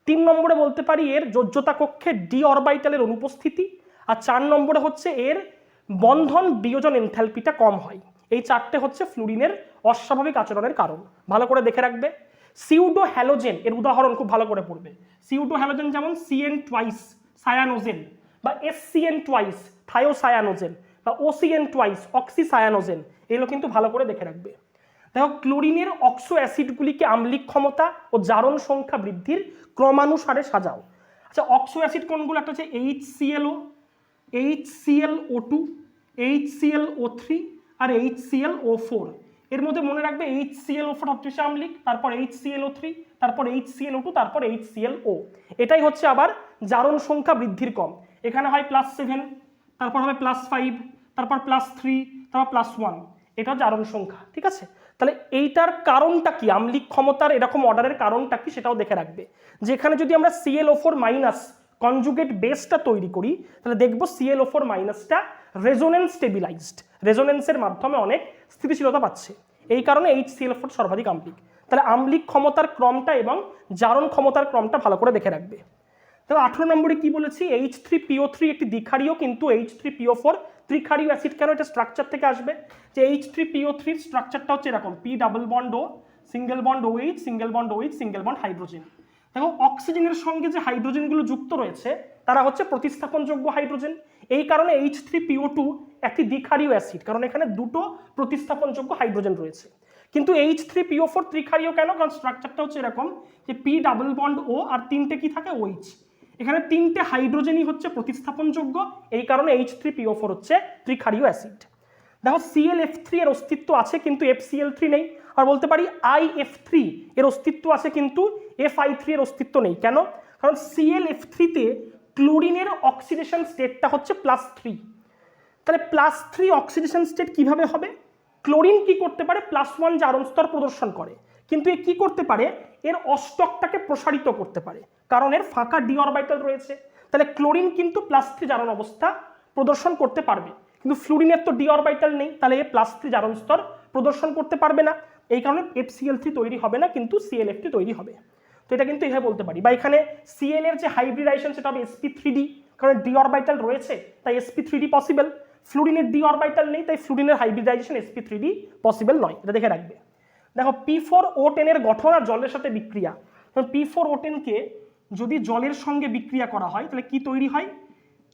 3 নম্বরে বলতে পারি এর যোজ্যতা কক্ষে ডি অরবিটালের অনুপস্থিতি, আর 4 নম্বরে হচ্ছে এর বন্ধন বিয়োজন এনথালপিটা কম হয়। এই 4টে হচ্ছে ফ্লুরিনের অস্বাভাবিক আচরণের কারণ, ভালো করে দেখে রাখবে। সিউডো হ্যালোজেন এর উদাহরণ খুব ভালো করে পড়বে। সিউডো হ্যালোজেন যেমন CN2 সায়ানোজেন, বা SCN2 থায়োসায়ানোজেন, বা OCN2 অক্সিসায়ানোজেন, এগুলো কিন্তু ভালো করে দেখে রাখবে। দেখো ক্লোরিনের অক্সো অ্যাসিডগুলিকে আম্লিক ক্ষমতা ও জারণ সংখ্যা বৃদ্ধির ক্রমানুসারে সাজাও। আচ্ছা অক্সো অ্যাসিড কোনগুলো, একটা হচ্ছে HClO, HClO2, HClO3 আর HClO4। এর মধ্যে মনে রাখবে HClO4 সবচেয়ে আম্লিক, তারপর HClO3, তারপর HClO2, তারপর HClO। এটাই হচ্ছে আবার জারণ সংখ্যা বৃদ্ধির কম। এখানে হয় +7, তারপর হবে +5, তারপর +3, তারপর +1, এটা জারণ সংখ্যা, ঠিক আছে। তাহলে এইটার কারণটা কি, আম্লিক ক্ষমতার এরকম অর্ডারের কারণটা কি সেটাও দেখে রাখবে। যেখানে যদি আমরা ClO4- কনজুগেট বেসটা তৈরি করি, তাহলে দেখবো ClO4- রেজোনেন্স স্টেবিলাইজড, রেজোনেন্সের মাধ্যমে অনেক স্থিতিশীলতা পাচ্ছে। এই কারণে HClO4 সর্বাধিক আম্লিক। তাহলে আম্লিক ক্ষমতার ক্রমটা এবং জারণ ক্ষমতার ক্রমটা ভালো করে দেখে রাখবে। তবে 18 নম্বরে কি বলেছি, H3PO3 একটি দ্বিক্ষারীয়, কিন্তু H3PO4 ত্রিক্ষারীয় অ্যাসিড। কেন, এটা স্ট্রাকচার থেকে আসবে। যে H3PO3 স্ট্রাকচারটা হচ্ছে এরকম, P double bond O, single bond OH, single bond OH, single bond hydrogen. দেখো অক্সিজেনের সঙ্গে যে হাইড্রোজেনগুলো যুক্ত রয়েছে তারা হচ্ছে প্রতিস্থাপনযোগ্য হাইড্রোজেন। এই কারণে H3PO2 একটি দ্বিক্ষারীয় অ্যাসিড, কারণ এখানে দুটো প্রতিস্থাপনযোগ্য হাইড্রোজেন রয়েছে। কিন্তু H3PO4 ত্রিক্ষারীয় কেন, কারণ স্ট্রাকচারটা হচ্ছে এরকম যে P ডাবল বন্ড O আর 3টে কি থাকে OH। এখানে 3টে হাইড্রোজেনই হচ্ছে প্রতিস্থাপনযোগ্য, এই কারণে H3PO4 হচ্ছে ত্রিক্ষারীয় অ্যাসিড। দেখো ClF3 এর অস্তিত্ব আছে কিন্তু FCl3 নেই। আর বলতে পারি IF3 এর অস্তিত্ব আছে কিন্তু Fi3 এর অস্তিত্ব নেই। কেন, কারণ ClF3 তে ক্লোরিনের অক্সিডেশন স্টেটটা হচ্ছে +3। তাহলে +3 অক্সিডেশন স্টেট কিভাবে হবে, ক্লোরিন কি করতে পারে +1 জারণ স্তর প্রদর্শন করে, কিন্তু এ কি করতে পারে এর অষ্টকটাকে প্রসারিত করতে পারে, কারণ এর ফাঁকা ডি অরবিটাল রয়েছে। তাহলে ক্লোরিন কিন্তু +3 জারণ অবস্থা প্রদর্শন করতে পারবে, কিন্তু ফ্লুরিনের তো ডি অরবিটাল নেই, তাহলে এ +3 জারণ স্তর প্রদর্শন করতে পারবে না। এই কারণে FCl3 তৈরি হবে না, কিন্তু ClF3 তৈরি হবে। তো এটা কিন্তু এইভাবে বলতে পারি। বা এখানে Cl এর যে হাইব্রিডাইজেশন সেটা হবে sp3d, কারণ ডি অরবিটাল রয়েছে তাই sp3d পসিবল। ফ্লুরিনের ডি অরবিটাল নেই তাই ফ্লুরিনের হাইব্রিডাইজেশন sp3d পসিবল নয়, এটা দেখে রাখবে। দেখো P4O10 এর গঠন আর জলের সাথে বিক্রিয়া। P4O10 কে যদি জলের সঙ্গে বিক্রিয়া করা হয় তাহলে কি তৈরি হয়,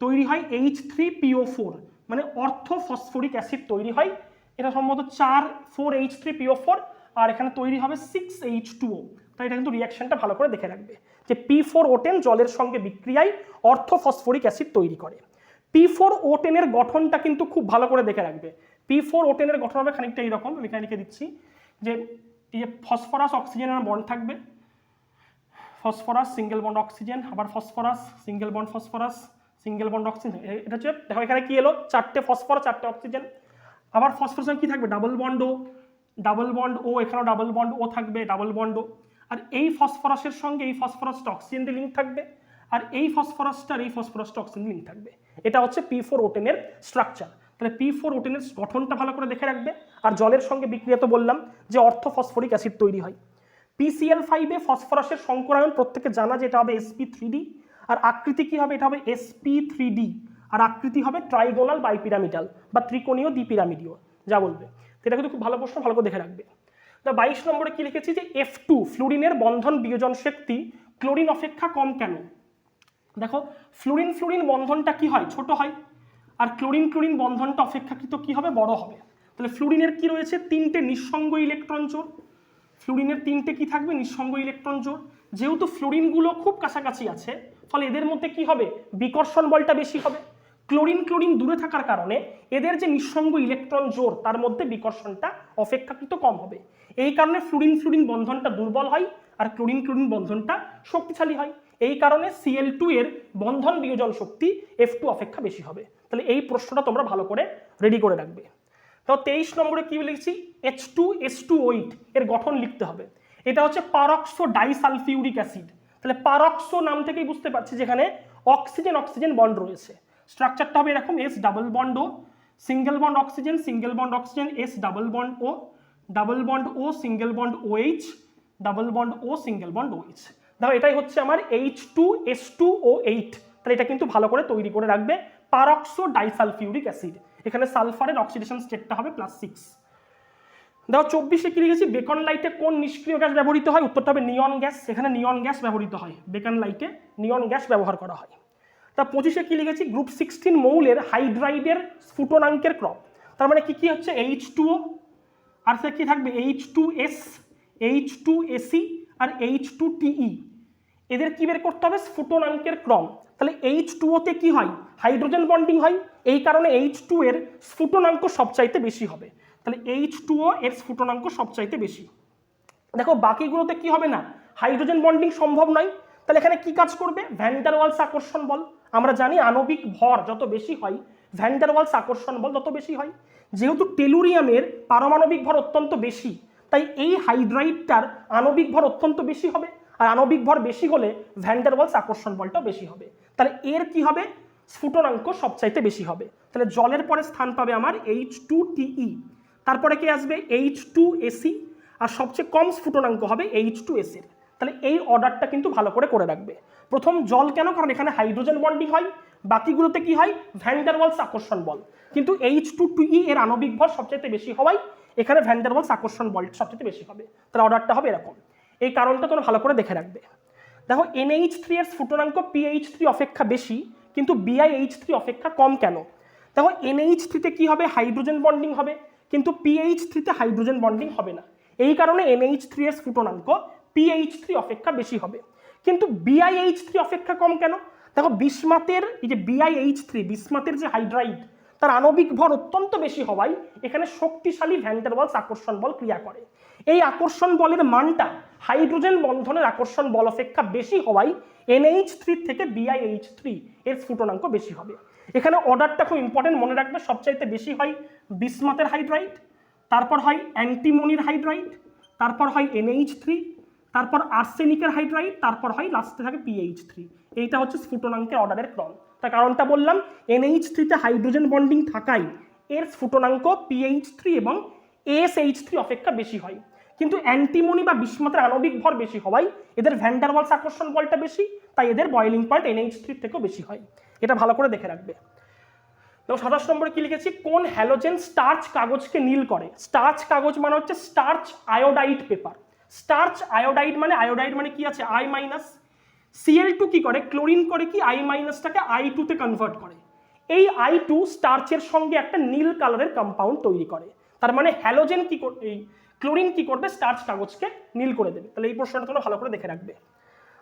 তৈরি হয় H3PO4, মানে অর্থ ফসফরিক অ্যাসিড তৈরি হয়। এটা সম্ভবত 4H3PO4, আর এখানে তৈরি হবে 6H2O। তাই এটা কিন্তু রিয়াকশনটা ভালো করে দেখে রাখবে যে P4O10 জলের সঙ্গে বিক্রিয়ায় অর্থ ফসফরিক অ্যাসিড তৈরি করে। P4O10 এর গঠনটা কিন্তু খুব ভালো করে দেখে রাখবে। P4O10 এর গঠন হবে খানিকটা এইরকম, আমি এখানে লিখে দিচ্ছি যে এই যে ফসফরাস অক্সিজেনের বন্ড থাকবে, ফসফরাস সিঙ্গেল বন্ড অক্সিজেন, আবার phosphorus single bond phosphorus, single bond oxygen. এটা হচ্ছে দেখো এখানে কি এলো, 4টে ফসফরাস 4টে অক্সিজেন। আবার ফসফরাস কি থাকবে, ডাবল বন্ড ও, ডাবল বন্ড ও, এখানেও ডাবল বন্ড ও থাকবে, ডাবল বন্ড ও। আর এই ফসফরাসের সঙ্গে এই ফসফরাসটা অক্সিজেন দিয়ে লিঙ্ক থাকবে, আর এই ফসফরাসটার এই ফসফরাসটা অক্সিজেন লিঙ্ক থাকবে। এটা হচ্ছে P4O10 এর স্ট্রাকচার। তাহলে P4O10 এর গঠনটা ভালো করে দেখে রাখবে। আর জলের সঙ্গে বিক্রিয়া তো বললাম যে অর্থ ফসফরিক অ্যাসিড তৈরি হয়। PCl5 এ ফসফরাসের সংকরায়ন প্রত্যেকে জানা যে এটা হবে sp3d, আর আকৃতি কি হবে, এটা হবে sp3d, আর আকৃতি হবে ট্রাইগোনাল বাইপিরামিডাল বা ত্রিকোণীয় দ্বিপিরামিডীয়, যা বলবে। এটা কিন্তু খুব ভালো প্রশ্ন, ভালো করে দেখে রাখবে। 22 নম্বরে কি লিখেছি যে F2 ফ্লুরিনের বন্ধন বিয়োজন শক্তি ক্লোরিন অপেক্ষা কম কেন। দেখো ফ্লুরিন ফ্লুরিন বন্ধনটা কি হয়, ছোট হয়, আর ক্লোরিন ক্লোরিন বন্ধনটা অপেক্ষাকৃত কি হবে, বড় হবে। তাহলে ফ্লুরিনের কি রয়েছে, 3টে নিঃসঙ্গ ইলেকট্রন জোড়। ফ্লুরিনের 3টে কি থাকবে, নিঃসঙ্গ ইলেকট্রন জোড়। যেহেতু ফ্লুরিনগুলো খুব কাছাকাছি আছে, ফলে এদের মধ্যে কি হবে, বিকর্ষণ বলটা বেশি হবে। ক্লোরিন ক্লোরিন দূরে থাকার কারণে এদের যে নিঃসঙ্গ ইলেকট্রন জোর তার মধ্যে বিকর্ষণটা অপেক্ষাকৃত কম হবে। এই কারণে ফ্লুরিন ফ্লুরিন বন্ধনটা দুর্বল হয় আর ক্লোরিন ক্লোরিন বন্ধনটা শক্তিশালী হয়। এই কারণে Cl2 এর বন্ধন বিয়োজন শক্তি F2 অপেক্ষা বেশি হবে। তাহলে এই প্রশ্নটা তোমরা ভালো করে রেডি করে রাখবে। তো 23 নম্বরে কি লিখছি, H2S2O8 এর গঠন লিখতে হবে। এটা হচ্ছে পারক্সো ডাইসালফিউরিক অ্যাসিড। তাহলে পারক্সো নাম থেকেই বুঝতে পারছি যেখানে অক্সিজেন অক্সিজেন বন্ড রয়েছে। স্ট্রাকচারটা হবে এরকম, S double bond O, single bond oxygen, S double bond O, single bond OH, double bond O, single bond OH। দেখো এটাই হচ্ছে আমার H2S2O8। তাহলে এটা কিন্তু ভালো করে তৈরি করে রাখবে, পারক্সো ডাইসালফিউরিক অ্যাসিড। এখানে সালফারের অক্সিডেশন স্টেটটা হবে +6। দেখো 24-এ কি লিখেছি, বেকন লাইটে কোন নিষ্ক্রিয় গ্যাস ব্যবহৃত হয়? উত্তরটা হবে নিয়ন গ্যাস। এখানে নিয়ন গ্যাস ব্যবহৃত হয়, বেকন লাইটে নিয়ন গ্যাস ব্যবহার করা হয়। তা 25-এ কি লিখেছি, গ্রুপ 16 মৌলের হাইড্রাইডের স্ফুটনাঙ্কের ক্রম। তার মানে কি হচ্ছে, H2O আর সে কি থাকবে H2S, H2Ac আর H2Te। এদের কি বের করতে হবে, স্ফুটনাঙ্কের ক্রম। তাহলে H2O তে কি হয়, হাইড্রোজেন বন্ডিং হয়, এই কারণে H2 এর স্ফুটনাঙ্ক সবচাইতে বেশি হবে। তাহলে H2O এর স্ফুটনাঙ্ক সবচাইতে বেশি। দেখো বাকিগুলোতে কি হবে না, হাইড্রোজেন বন্ডিং সম্ভব নয়। তাহলে এখানে কি কাজ করবে, ভ্যান ডার ওয়ালস আকর্ষণ বল। আমরা জানি আণবিক ভর যত বেশি হয় ভ্যান ডার ওয়ালস আকর্ষণ বল তত বেশি হয়। যেহেতু টেলুরিয়ামের পারমাণবিক ভর অত্যন্ত বেশি, তাই এই হাইড্রাইডটার আণবিক ভর অত্যন্ত বেশি হবে, আর আণবিক ভর বেশি হলে ভ্যান ডার ওয়ালস আকর্ষণ বলটাও বেশি হবে। তাহলে এর কি হবে, স্ফুটনাঙ্ক সবচাইতে বেশি হবে। তাহলে জলের পরে স্থান পাবে আমার H2Te, তারপরে কি আসবে H2Ac, আর সবচেয়ে কম স্ফুটনাঙ্ক হবে H2S এর। তাহলে এই অর্ডারটা কিন্তু ভালো করে করে রাখবে। প্রথম জল কেন, কারণ এখানে হাইড্রোজেন বন্ডিং হয়, বাকিগুলোতে কি হয় ভ্যান ডার ওয়ালস আকর্ষণ বল, কিন্তু H2Te এর আণবিক ভর সবচেয়ে বেশি হওয়ায় এখানে ভ্যান ডার ওয়ালস আকর্ষণ বল সবচেয়ে বেশি হবে। তাহলে অর্ডারটা হবে এরকম। এই কারণটা তোমরা ভালো করে দেখে রাখবে। দেখো NH3 এর স্ফুটনাঙ্ক PH3 অপেক্ষা বেশি, কিন্তু BiH3 অপেক্ষা কম কেন? দেখো NH3 তে কি হবে, হাইড্রোজেন বন্ডিং হবে, কিন্তু PH3 তে হাইড্রোজেন বন্ডিং হবে না। এই কারণে NH3 এর স্ফুটনাঙ্ক PH3 অপেক্ষা বেশি হবে, কিন্তু BiH3 অপেক্ষা কম কেন? দেখো বিসমাথের এই যে BiH3, বিসমাথের যে হাইড্রাইড, তার আণবিক ভর অত্যন্ত বেশি হওয়ায় এখানে শক্তিশালী ভ্যান ডার ওয়ালস আকর্ষণ বল ক্রিয়া করে। এই আকর্ষণ বলের মানটা হাইড্রোজেন বন্ধনের আকর্ষণ বল অপেক্ষা বেশি হওয়ায় NH3 থেকে BiH3 এর স্ফুটনাঙ্ক বেশি হবে। এখানে অর্ডারটা খুব ইম্পর্টেন্ট, মনে রাখবে। সবচাইতে বেশি হয় বিসমাথের হাইড্রাইড, তারপর হয় অ্যান্টিমনির হাইড্রাইড, তারপর হয় NH3, তারপর আর্সেনিকের হাইড্রাইড, তারপর হয় লাস্টে থাকে PH3। এইটা হচ্ছে স্ফুটনাঙ্কের অর্ডারের ক্রম। তার কারণটা বললাম, NH3 তে হাইড্রোজেন বন্ডিং থাকায় এর স্ফুটনাঙ্ক PH3 এবং SH3 অপেক্ষা বেশি হয়, কিন্তু অ্যান্টিমনি বা বিসমাথের আণবিক ভর বেশি হওয়ায় এদের ভ্যান ডার ওয়ালস আকর্ষণ বলটা বেশি, তাই এদের বয়েলিং পয়েন্ট NH3 থেকেও বেশি হয়। এটা ভালো করে দেখে রাখবে। দেখো 27 নম্বরে কি লিখেছি, কোন হ্যালোজেন স্টার্চ কাগজকে নীল করে? স্টার্চ কাগজ মানে হচ্ছে starch iodide paper. Starch iodide মানে কি আছে, I মাইনাস। Cl2 কি করে, ক্লোরিন করে কি I মাইনাসটাকে I2 তে কনভার্ট করে। এই I2 স্টার্চের সঙ্গে একটা নীল কালারের কম্পাউন্ড তৈরি করে। তার মানে হ্যালোজেন কি করবে, এই ক্লোরিন কি করবে, স্টার্চ কাগজকে নীল করে দেবে। তাহলে এই প্রশ্নটা তোমরা ভালো করে দেখে রাখবে।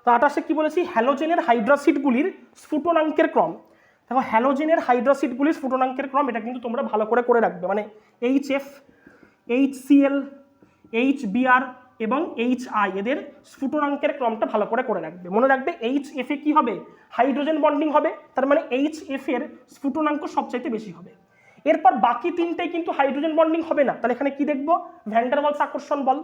তো 28-এ কি বলেছি, হ্যালোজেনের হাইড্রাসিডগুলির স্ফুটনাঙ্কের ক্রম। দেখো হ্যালোজেনের হাইড্রাসিডগুলির স্ফুটনাঙ্কের ক্রম এটা কিন্তু তোমরা ভালো করে করে রাখবে, মানে HF, HCl, HBr এবং HI এদের স্ফুটনাঙ্কের ক্রমটা ভালো করে করে রাখবে। মনে রাখবে HF এ কি হবে, হাইড্রোজেন বন্ডিং হবে, তার মানে HF এর স্ফুটনাঙ্ক সবচাইতে বেশি হবে। এরপর বাকি তিনটেই কিন্তু হাইড্রোজেন বন্ডিং হবে না, তাহলে এখানে কি দেখবো, ভ্যান ডার ওয়ালস আকর্ষণ বল।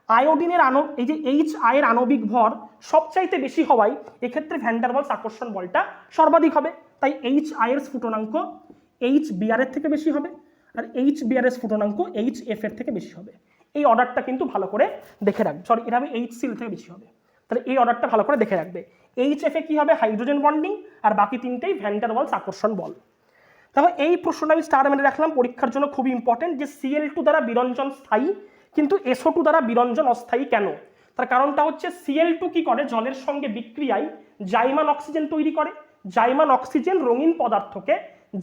আয়োডিনের এই যে HI এর আণবিক ভর সবচাইতে বেশি হওয়ায় এক্ষেত্রে ভ্যান ডার ওয়ালস আকর্ষণ বলটা সর্বাধিক হবে, তাই HI এর স্ফুটনাঙ্ক HBr এর থেকে বেশি হবে, আর HBr এর স্ফুটনাঙ্ক HF এর থেকে বেশি হবে। এই অর্ডারটা কিন্তু ভালো করে দেখে রাখবে, সরি এটা হবে HCl থেকে বেশি হবে। তাহলে এই অর্ডারটা ভালো করে দেখে রাখবে। HF এ কি হবে, হাইড্রোজেন বন্ডিং, আর বাকি তিনটেই ভ্যান ডার ওয়ালস আকর্ষণ বল। দেখো এই প্রশ্নটা আমি স্টার মেনে রাখলাম, পরীক্ষার জন্য খুবই ইম্পর্টেন্ট, যে Cl2 দ্বারা বিরঞ্জন স্থায়ী কিন্তু SO2 দ্বারা বিরঞ্জন অস্থায়ী কেন? তার কারণটা হচ্ছে Cl2 কি করে, জলের সঙ্গে বিক্রিয়ায় জাইমান অক্সিজেন তৈরি করে, জাইমান অক্সিজেন রঙিন পদার্থকে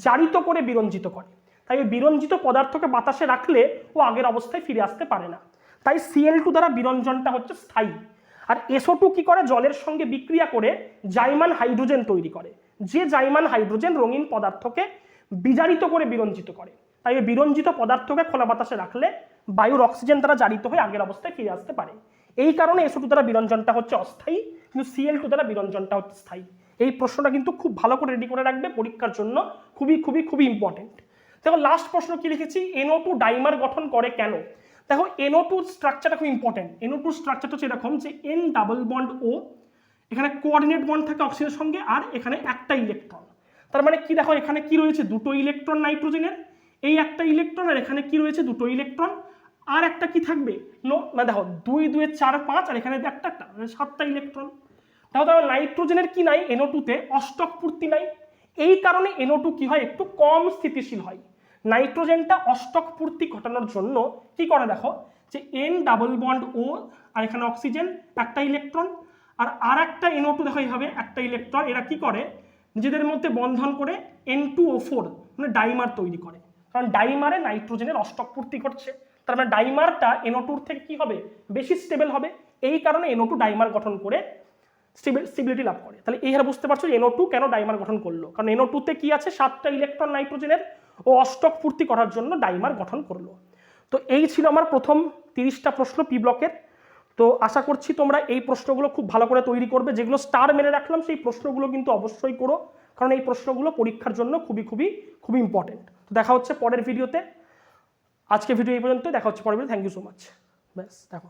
জারিত করে বিরঞ্জিত করে, তাই ওই বিরঞ্জিত পদার্থকে বাতাসে রাখলে ও আগের অবস্থায় ফিরে আসতে পারে না, তাই Cl2 দ্বারা বিরঞ্জনটা হচ্ছে স্থায়ী। আর SO2 কি করে, জলের সঙ্গে বিক্রিয়া করে জাইমান হাইড্রোজেন তৈরি করে, যে জাইমান হাইড্রোজেন রঙিন পদার্থকে বিজারিত করে বিরঞ্জিত করে। তাই এই বিরঞ্জিত পদার্থকে খোলা বাতাসে রাখলে বায়ুর অক্সিজেন দ্বারা জারিত হয়ে আগের অবস্থায় ফিরে আসতে পারে। এই কারণে SO2 দ্বারা বিরঞ্জনটা হচ্ছে অস্থায়ী, কিন্তু Cl2 দ্বারা বিরঞ্জনটা হচ্ছে স্থায়ী। এই প্রশ্নটা কিন্তু খুব ভালো করে রেডি করে রাখবে, পরীক্ষার জন্য খুবই খুবই খুবই ইম্পর্টেন্ট। দেখো লাস্ট প্রশ্ন কি লিখেছি, NO2 ডাইমার গঠন করে কেন। দেখো NO2 স্ট্রাকচারটা খুব ইম্পর্টেন্ট। NO2 স্ট্রাকচারটা হচ্ছে এরকম যে N ডাবল বন্ড O, এখানে কোঅর্ডিনেট বন্ড থাকে অক্সিজেনের সঙ্গে, আর এখানে একটা ইলেকট্রন। তার মানে কি, দেখো এখানে কি রয়েছে, দুটো ইলেকট্রন নাইট্রোজেনের, এই একটা ইলেকট্রন, আর এখানে কি রয়েছে, দুটো ইলেকট্রন, আর একটা কি থাকবে, না দেখো 2 2 4 5, আর এখানে একটা 7টা ইলেকট্রন। তাহলে নাইট্রোজেনের কি নাই, NO2 তে অষ্টক পূর্তি নাই। এই কারণে NO2 কি হয়, একটু কম স্থিতিশীল হয়। নাইট্রোজেনটা অষ্টক পূর্তি ঘটানোর জন্য কি করে, দেখো যে N ডাবল বন্ড O, আর এখানে অক্সিজেন একটা ইলেকট্রন, আর একটা NO2 দেখো এইভাবে একটা ইলেকট্রন, এরা কি করে নিজেদের মধ্যে বন্ধন করে N2O4 মানে ডাইমার তৈরি করে। কারণ ডাইমারে নাইট্রোজেনের অষ্টক পূর্তি ঘটছে, তার মানে ডাইমারটা NO2 থেকে কি হবে, বেশি স্টেবল হবে। এই কারণে NO2 ডাইমার গঠন করে স্টেবিলিটি লাভ করে। তাহলে এই হারে বুঝতে পারছো NO2 কেন ডাইমার গঠন করলো, কারণ NO2 তে কি আছে, 7টা ইলেকট্রন নাইট্রোজেনের, ও অষ্টক পূর্তি করার জন্য ডাইমার গঠন করলো। তো এই ছিল আমার প্রথম 30টা প্রশ্ন পি ব্লকের। তো আশা করছি তোমরা এই প্রশ্নগুলো খুব ভালো করে তৈরি করবে। যেগুলো স্টার মেরে রাখলাম সেই প্রশ্নগুলো কিন্তু অবশ্যই করো, কারণ এই প্রশ্নগুলো পরীক্ষার জন্য খুবই খুবই খুবই ইম্পর্টেন্ট। তো দেখা হচ্ছে পরের ভিডিওতে। আজকে ভিডিও এই পর্যন্ত, দেখা হচ্ছে পরের ভিডিও। Thank you so much. ব্যাস দেখো।